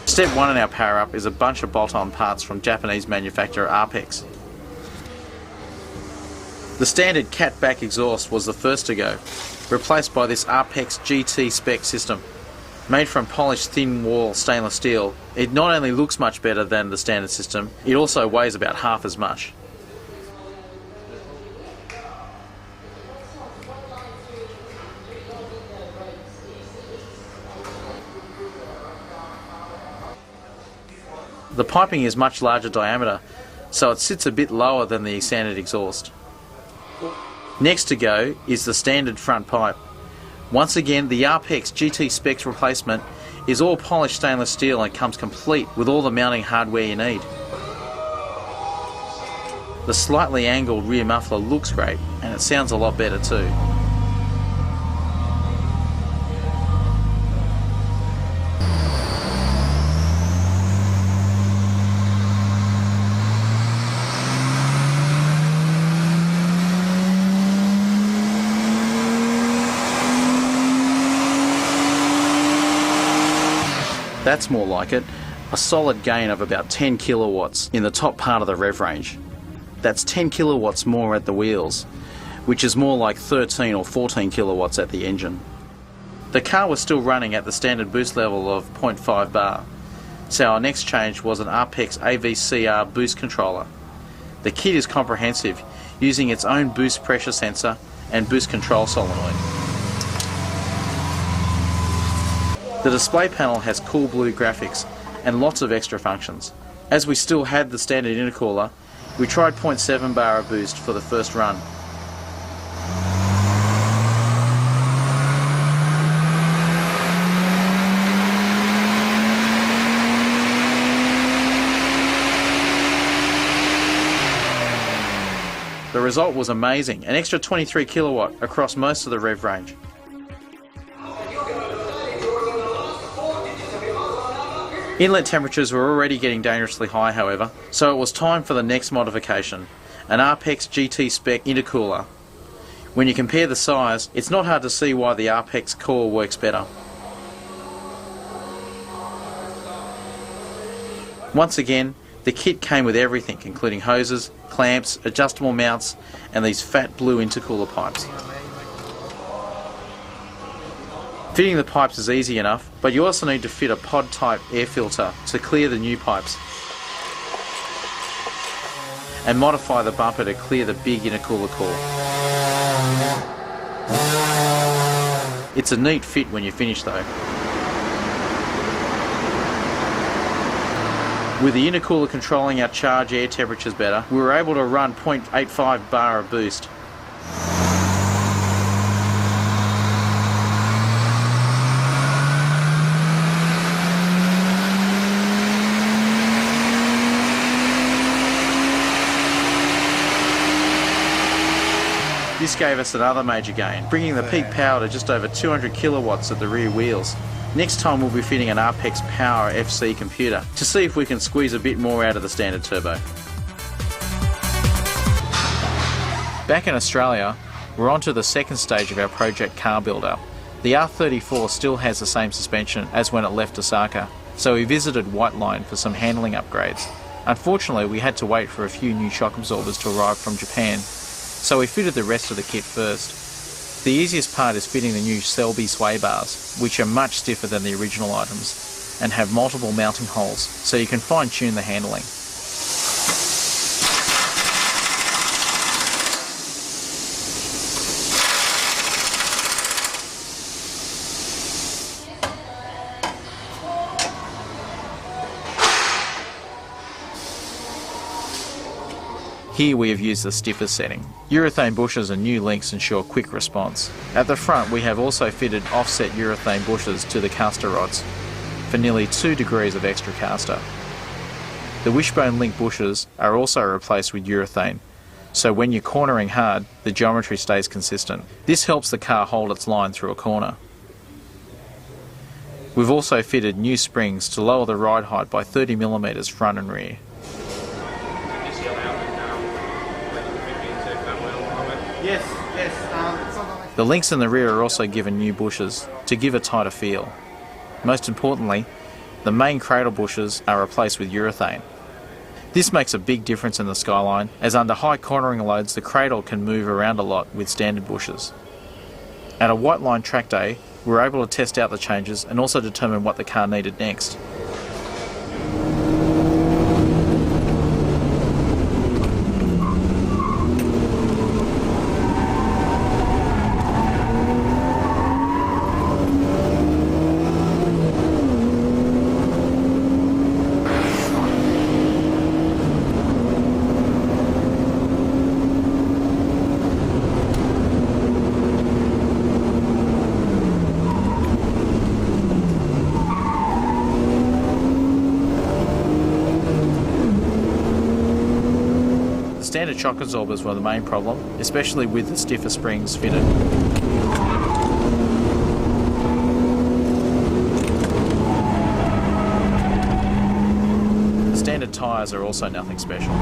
Step 1 in our power up is a bunch of bolt-on parts from Japanese manufacturer Apex. The standard cat-back exhaust was the first to go, replaced by this Apex GT spec system. Made from polished thin wall stainless steel, it not only looks much better than the standard system, it also weighs about half as much. The piping is much larger diameter, so it sits a bit lower than the standard exhaust. Next to go is the standard front pipe. Once again, the Apex GT Specs replacement is all polished stainless steel and comes complete with all the mounting hardware you need. The slightly angled rear muffler looks great and it sounds a lot better too. That's more like it, a solid gain of about 10 kilowatts in the top part of the rev range. That's 10 kilowatts more at the wheels, which is more like 13 or 14 kilowatts at the engine. The car was still running at the standard boost level of 0.5 bar, so our next change was an Apex AVCR boost controller. The kit is comprehensive, using its own boost pressure sensor and boost control solenoid. The display panel has cool blue graphics and lots of extra functions. As we still had the standard intercooler, we tried 0.7 bar of boost for the first run. The result was amazing, an extra 23 kilowatt across most of the rev range. Inlet temperatures were already getting dangerously high, however, so it was time for the next modification, an Apex GT spec intercooler. When you compare the size, it's not hard to see why the Apex core works better. Once again, the kit came with everything, including hoses, clamps, adjustable mounts, and these fat blue intercooler pipes. Fitting the pipes is easy enough, but you also need to fit a pod type air filter to clear the new pipes and modify the bumper to clear the big intercooler core. It's a neat fit when you finish though. With the intercooler controlling our charge air temperatures better, we were able to run 0.85 bar of boost. This gave us another major gain, bringing the peak power to just over 200 kilowatts at the rear wheels. Next time we'll be fitting an Apex Power FC computer to see if we can squeeze a bit more out of the standard turbo. Back in Australia, we're on to the second stage of our project car build-up. The R34 still has the same suspension as when it left Osaka, so we visited White Line for some handling upgrades. Unfortunately, we had to wait for a few new shock absorbers to arrive from Japan, so we fitted the rest of the kit first. The easiest part is fitting the new Selby sway bars, which are much stiffer than the original items and have multiple mounting holes, so you can fine-tune the handling. Here we have used the stiffer setting. Urethane bushes and new links ensure quick response. At the front we have also fitted offset urethane bushes to the caster rods for nearly 2 degrees of extra caster. The wishbone link bushes are also replaced with urethane, so when you're cornering hard, the geometry stays consistent. This helps the car hold its line through a corner. We've also fitted new springs to lower the ride height by 30mm front and rear. Yes. The links in the rear are also given new bushes to give a tighter feel. Most importantly, the main cradle bushes are replaced with urethane. This makes a big difference in the Skyline, as under high cornering loads the cradle can move around a lot with standard bushes. At a white line track day, we were able to test out the changes and also determine what the car needed next. Standard shock absorbers were the main problem, especially with the stiffer springs fitted. The standard tyres are also nothing special.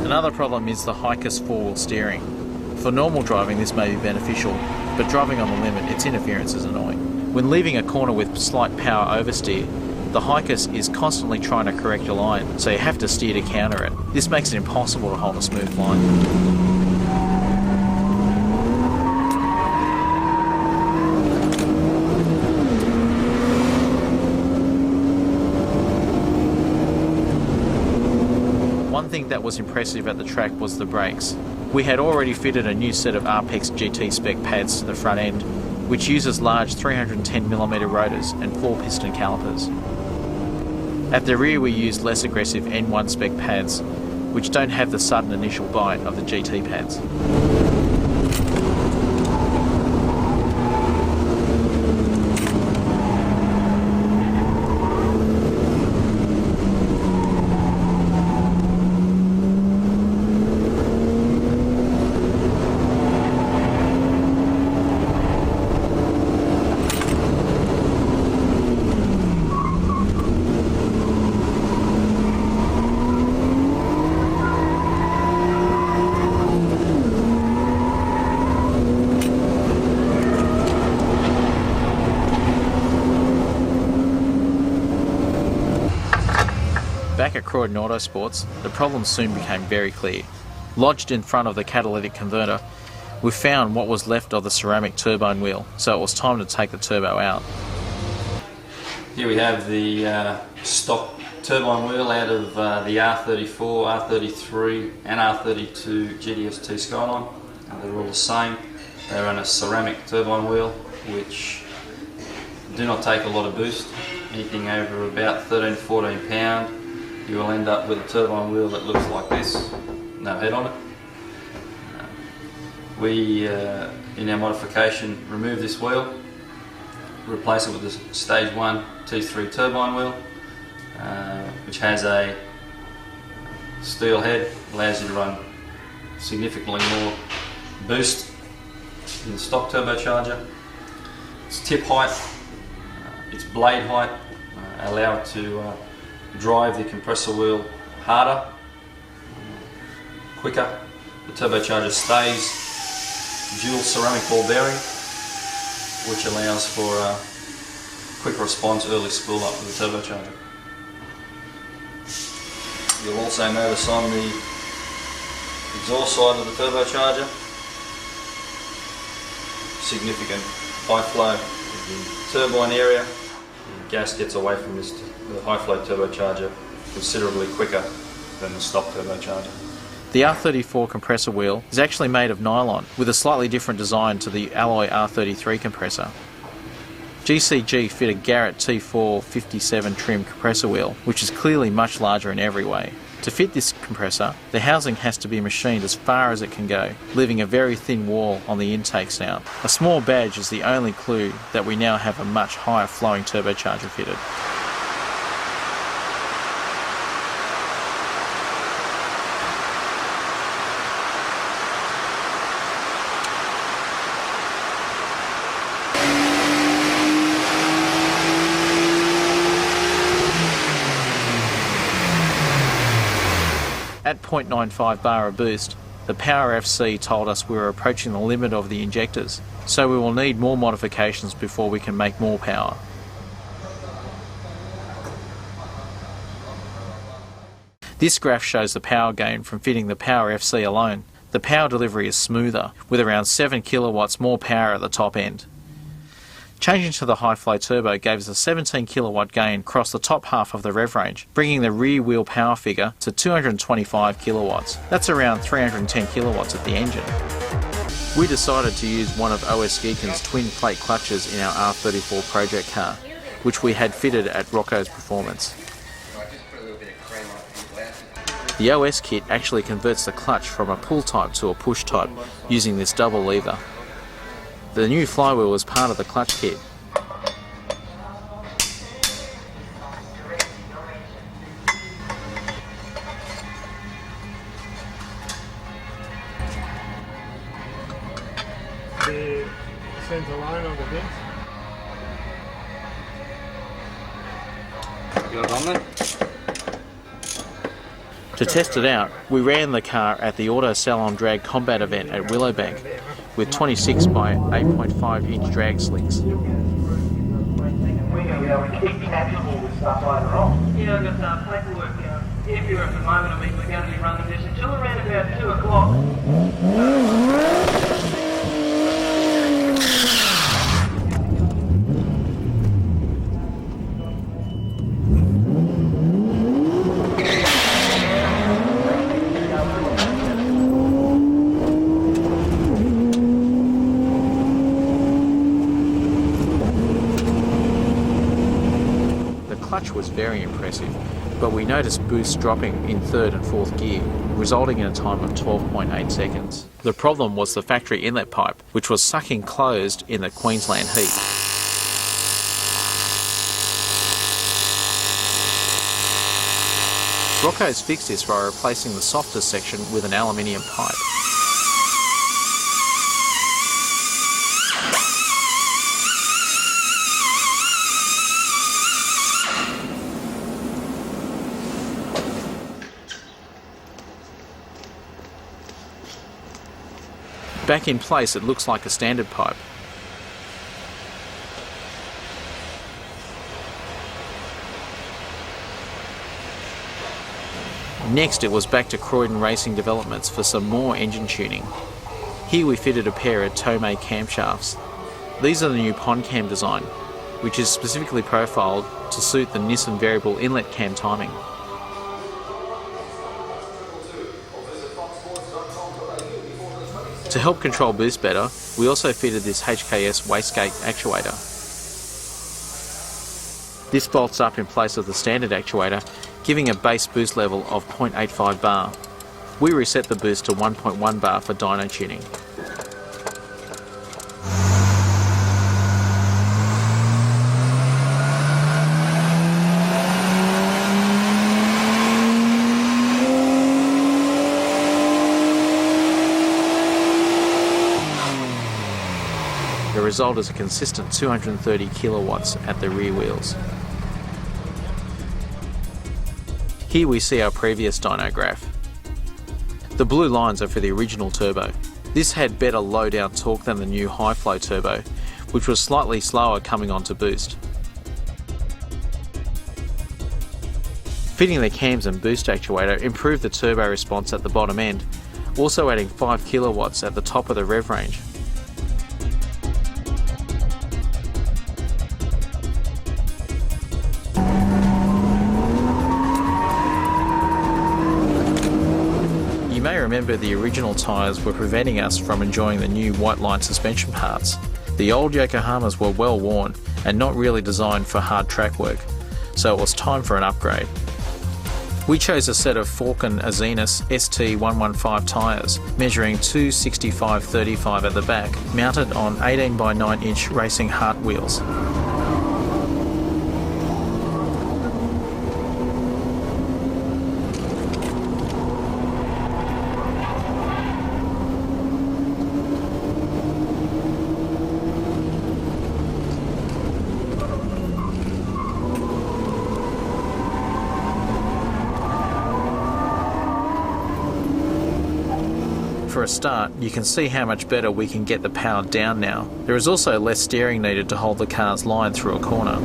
Another problem is the HPI four-wheel steering. For normal driving this may be beneficial, but driving on the limit its interference is annoying. When leaving a corner with slight power oversteer, the HPI is constantly trying to correct your line, so you have to steer to counter it. This makes it impossible to hold a smooth line. One thing that was impressive at the track was the brakes. We had already fitted a new set of RPEX GT spec pads to the front end, which uses large 310mm rotors and 4-piston calipers. At the rear we used less aggressive N1 spec pads, which don't have the sudden initial bite of the GT pads. Back at Croydon Autosports, the problem soon became very clear. Lodged in front of the catalytic converter, we found what was left of the ceramic turbine wheel, so it was time to take the turbo out. Here we have the stock turbine wheel out of the R34, R33 and R32 GT-t Skyline. They're all the same. They're on a ceramic turbine wheel which do not take a lot of boost. Anything over about 13 to 14 pound, you will end up with a turbine wheel that looks like this, no head on it. We, in our modification, remove this wheel, replace it with the Stage 1 T3 turbine wheel, which has a steel head, allows you to run significantly more boost in the stock turbocharger. Its tip height, its blade height allow it to drive the compressor wheel harder, quicker. The turbocharger stays dual ceramic ball bearing, which allows for a quick response early spool up with the turbocharger. You'll also notice on the exhaust side of the turbocharger significant high flow in the turbine area. The gas gets away from the high flow turbocharger considerably quicker than the stock turbocharger. The R34 compressor wheel is actually made of nylon with a slightly different design to the alloy R33 compressor. GCG fit a Garrett T4 57 trim compressor wheel, which is clearly much larger in every way. To fit this compressor, the housing has to be machined as far as it can go, leaving a very thin wall on the intake snout. A small badge is the only clue that we now have a much higher flowing turbocharger fitted. 0.95 bar of boost, the Power FC told us we were approaching the limit of the injectors, so we will need more modifications before we can make more power. This graph shows the power gain from fitting the Power FC alone. The power delivery is smoother, with around 7 kilowatts more power at the top end. Changing to the high flow turbo gave us a 17 kilowatt gain across the top half of the rev range, bringing the rear wheel power figure to 225 kilowatts. That's around 310 kilowatts at the engine. We decided to use one of OS Geekin's twin plate clutches in our R34 project car, which we had fitted at Rocco's Performance. The OS kit actually converts the clutch from a pull type to a push type using this double lever. The new flywheel was part of the clutch kit. The center line on the bit. Got it on there? To test it out, we ran the car at the Auto Salon Drag Combat event at Willowbank with 26 by 8.5 inch drag slicks. Yeah, I've got paperwork here at the moment. I mean, we're going to be running this until around about 2 o'clock. The clutch was very impressive, but we noticed boosts dropping in third and fourth gear, resulting in a time of 12.8 seconds. The problem was the factory inlet pipe, which was sucking closed in the Queensland heat. Rocco's fixed this by replacing the softer section with an aluminium pipe. Back in place, it looks like a standard pipe. Next, it was back to Croydon Racing Developments for some more engine tuning. Here we fitted a pair of Tomei camshafts. These are the new pond cam design, which is specifically profiled to suit the Nissan variable inlet cam timing. To help control boost better, we also fitted this HKS wastegate actuator. This bolts up in place of the standard actuator, giving a base boost level of 0.85 bar. We reset the boost to 1.1 bar for dyno tuning. The result is a consistent 230 kilowatts at the rear wheels. Here we see our previous dyno graph. The blue lines are for the original turbo. This had better low down torque than the new high flow turbo, which was slightly slower coming on to boost. Fitting the cams and boost actuator improved the turbo response at the bottom end, also adding 5 kilowatts at the top of the rev range. You may remember the original tyres were preventing us from enjoying the new white line suspension parts. The old Yokohamas were well worn and not really designed for hard track work, so it was time for an upgrade. We chose a set of Falcon Azenis ST115 tyres, measuring 265/35 at the back, mounted on 18 by 9 inch racing Hart wheels. For a start, you can see how much better we can get the power down now. There is also less steering needed to hold the car's line through a corner.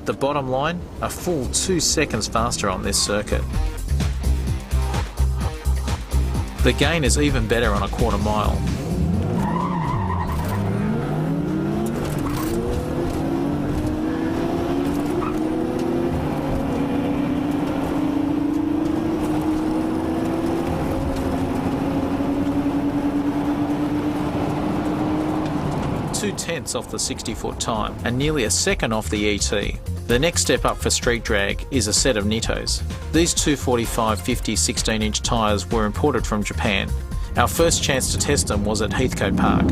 The bottom line, a full 2 seconds faster on this circuit. The gain is even better on a quarter mile. .2 off the 60-foot time and nearly a second off the ET. The next step up for street drag is a set of Nittos. These 245/50 16-inch tyres were imported from Japan. Our first chance to test them was at Heathcote Park.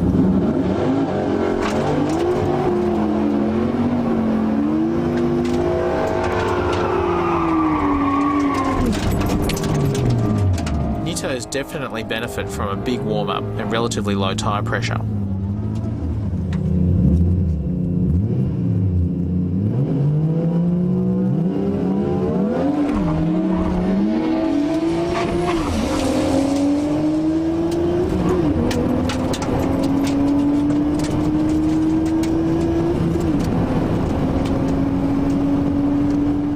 Nittos definitely benefit from a big warm-up and relatively low tyre pressure.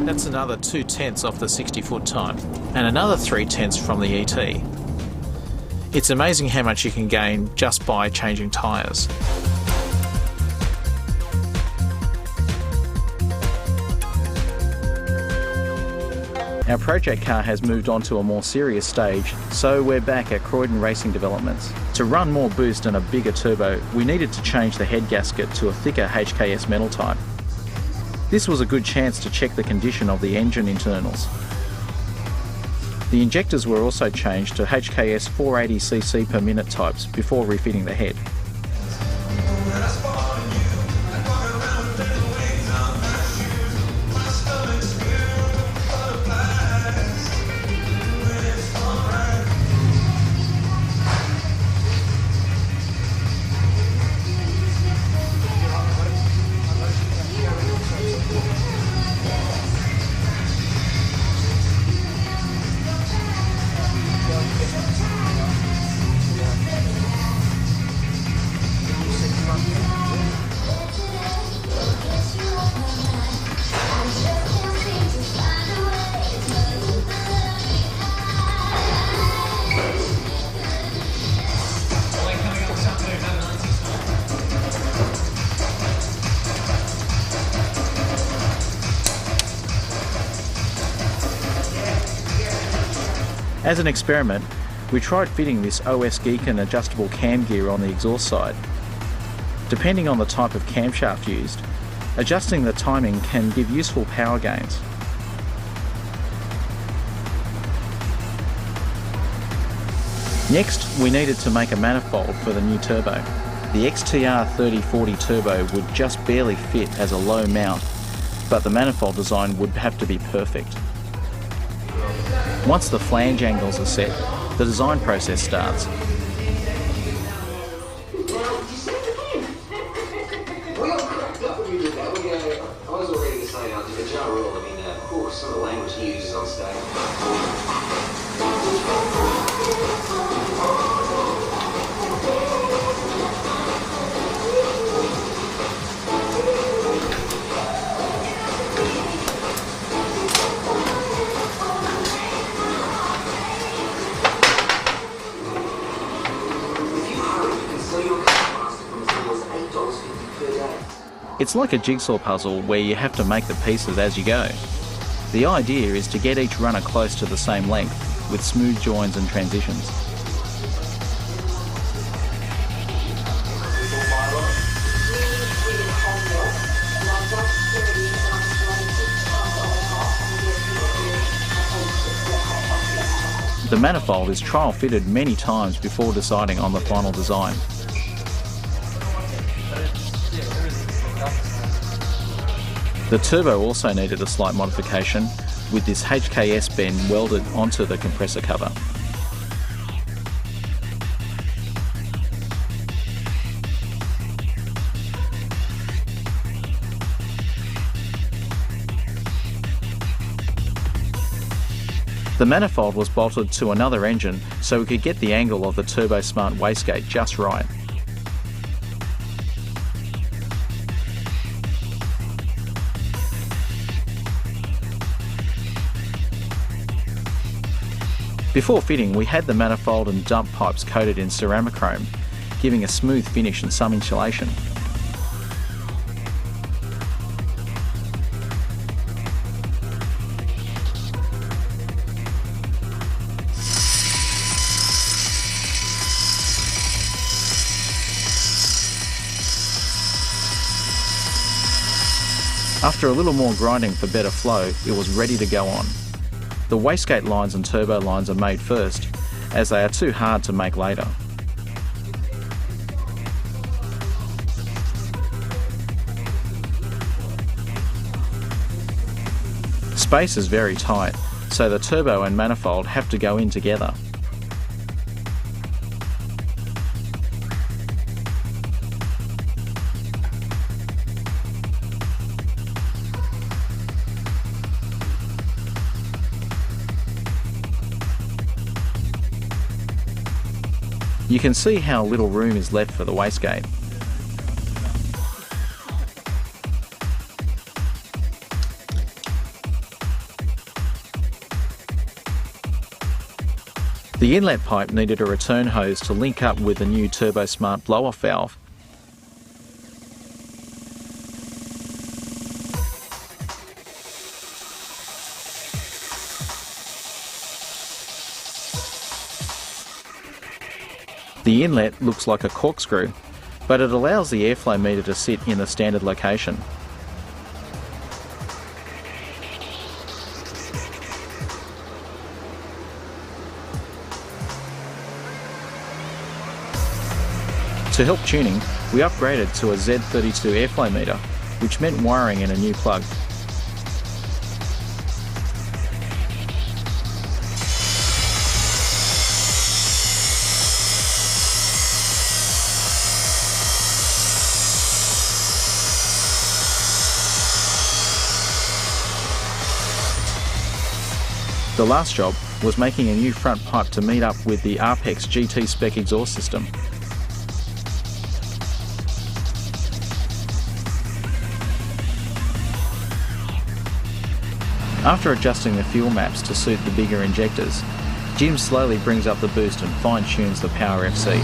That's another 2/10 off the 60-foot time, and another 3/10 from the ET. It's amazing how much you can gain just by changing tyres. Our project car has moved on to a more serious stage, so we're back at Croydon Racing Developments. To run more boost and a bigger turbo, we needed to change the head gasket to a thicker HKS metal type. This was a good chance to check the condition of the engine internals. The injectors were also changed to HKS 480cc per minute types before refitting the head. As an experiment, we tried fitting this OS Geekin adjustable cam gear on the exhaust side. Depending on the type of camshaft used, adjusting the timing can give useful power gains. Next, we needed to make a manifold for the new turbo. The XTR3040 turbo would just barely fit as a low mount, but the manifold design would have to be perfect. Once the flange angles are set, the design process starts. It's like a jigsaw puzzle where you have to make the pieces as you go. The idea is to get each runner close to the same length, with smooth joins and transitions. The manifold is trial fitted many times before deciding on the final design. The turbo also needed a slight modification, with this HKS bend welded onto the compressor cover. The manifold was bolted to another engine so we could get the angle of the Turbo Smart wastegate just right. Before fitting, we had the manifold and dump pipes coated in ceramichrome, giving a smooth finish and some insulation. After a little more grinding for better flow, it was ready to go on. The wastegate lines and turbo lines are made first, as they are too hard to make later. Space is very tight, so the turbo and manifold have to go in together. You can see how little room is left for the wastegate. The inlet pipe needed a return hose to link up with the new Turbo Smart blow-off valve. The inlet looks like a corkscrew, but it allows the airflow meter to sit in the standard location. To help tuning, we upgraded to a Z32 airflow meter, which meant wiring in a new plug. The last job was making a new front pipe to meet up with the Apex GT spec exhaust system. After adjusting the fuel maps to suit the bigger injectors, Jim slowly brings up the boost and fine-tunes the Power FC.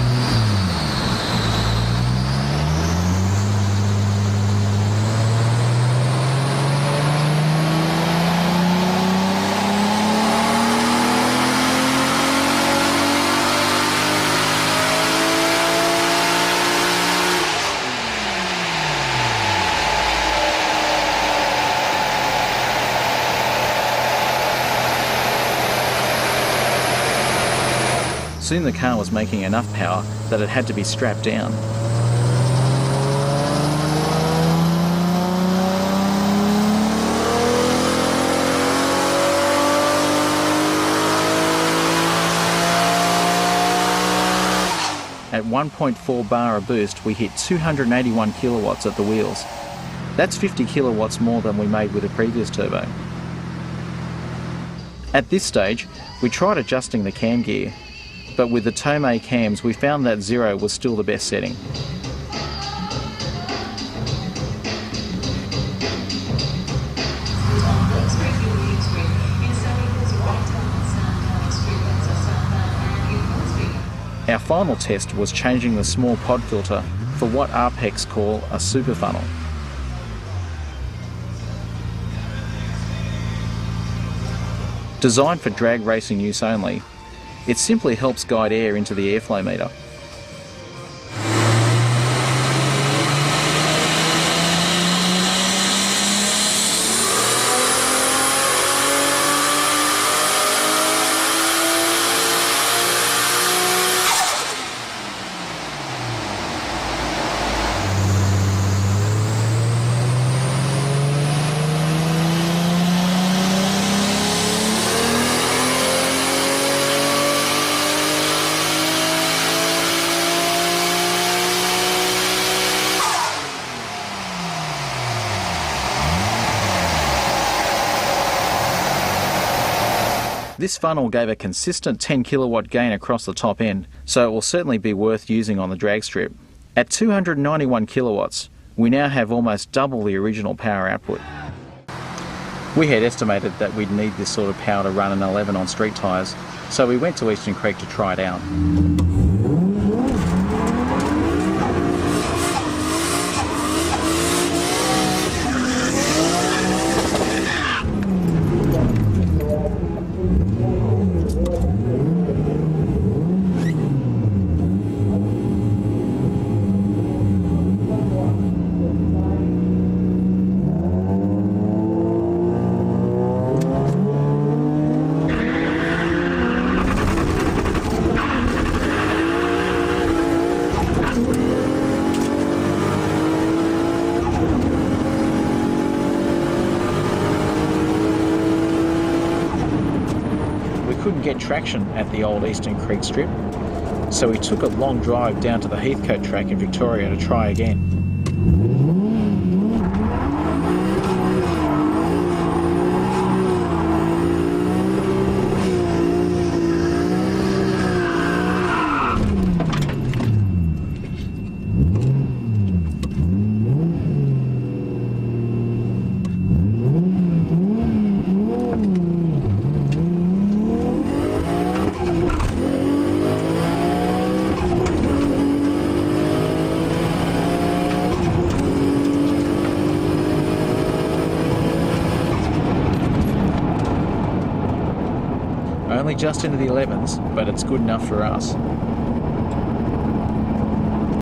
Soon the car was making enough power that it had to be strapped down. At 1.4 bar a boost, we hit 281 kilowatts at the wheels. That's 50 kilowatts more than we made with the previous turbo. At this stage, we tried adjusting the cam gear, but with the Tomei cams we found that 0 was still the best setting. Our final test was changing the small pod filter for what Apex call a super funnel. Designed for drag racing use only, it simply helps guide air into the airflow meter. This funnel gave a consistent 10 kilowatt gain across the top end, so it will certainly be worth using on the drag strip. At 291 kilowatts, we now have almost double the original power output. We had estimated that we'd need this sort of power to run an 11 on street tyres, so we went to Eastern Creek to try it out. Couldn't get traction at the old Eastern Creek strip, so we took a long drive down to the Heathcote track in Victoria to try again. Only just into the 11s, but it's good enough for us.